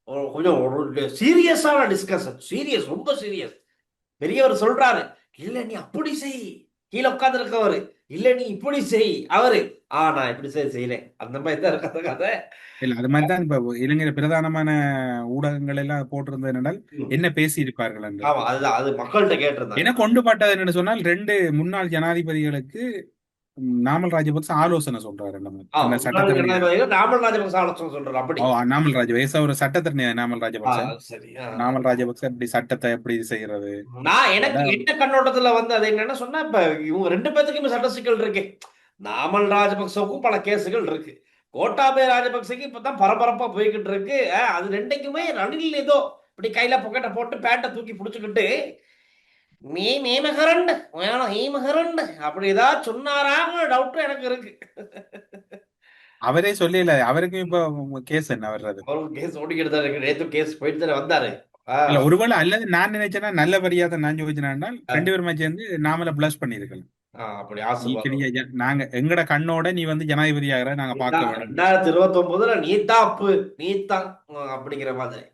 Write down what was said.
கொஞ்சம் ஒரு சீரியஸான டிஸ்கஷன், சீரியஸ், ரொம்ப சீரியஸ். பெரியவர் சொல்றாரு, இல்ல நீ அப்படி செய். கீழே உட்கார்ந்து இருக்கவரு, இல்ல நீ இப்படி செய். அவரு, நான் இப்படி செய்யறேன். அந்த மாதிரி தான் இருக்காத கதை. இல்ல அது மாதிரி தான் இப்ப இலங்கையில பிரதானமான ஊடகங்கள் எல்லாம் போட்டிருந்தது என்னென்றால் ம். என்ன பேசி இருப்பார்கள் என்று. ஆமா, அதுதான் அது மக்கள்கிட்ட கேட்டிருந்தாங்க. எனக்கு கொண்டுபட்டது என்னன்னு சொன்னால் ரெண்டு முன்னாள் ஜனாதிபதிகளுக்கு நாமல் ராஜபக்ச ஆலோசனை சொல்றாரு நம்ம அந்த முன்னாள் சட்டத்திறனிய. ஜனாதிபதி நாமல் ராஜபக்ச ஆலோசனை சொல்றாரு அப்படி. நாமல் ராஜபக்ச ஒரு சட்டத்திறனிய நாமல் ராஜபக்ச. சரி. நாமல் ராஜபக்ச இப்படி சட்டத்தை எப்படி செய்யறது. நான் எனக்கு அதான். என்ன கண்ணோட்டத்துல வந்து அது என்னன்னா சொன்னா, இப்ப இவங்க ரெண்டு பேத்துக்குமே சட்ட சிக்கல் இருக்கு. நாமல் ராஜபக்சவுக்கும் பல கேசுகள் இருக்கு. கோட்டாபய ராஜபக்சேக்கு இப்பதான் பரபரப்பா போய்கிட்டு இருக்கு. அது ரெண்டைக்குமே ரணில் ஏதோ இப்படி கையில பொக்கெட்டை போட்டு பேண்ட்டை தூக்கி பிடிச்சுக்கிட்டு மீ மீமகரண்ட் வேணும் ஈமகரண்ட் அப்படி ஏதாவது சொன்னாராங்க டவுட் எனக்கு இருக்கு. அவரே சொல்லல அவருக்கும் இப்ப கேஸ் என்ன வர்றது. அவரும் கேஸ் ஓடிக்கிட்டு தான் இருக்கு. நேத்து கேஸ் போயிட்டு தானே வந்தாரு. இல்ல ஒருவேளை அல்லது நான் நினைச்சேன்னா நல்ல வரியாத நான் யோசிச்சேன்னா ரெண்டு பேருமே சேர்ந்து நாமள பிளஸ் பண்ணிருக்கலாம். அப்படி நீ ஆசைப்படுறோம். கிடையாது நாங்க எங்கட கண்ணோட நீ வந்து ஜனாதிபதி ஆகிற நாங்க பார்க்க வேணும். 2029 நீதான் அப்பு, நீதான் அப்படிங்கிற மாதிரி.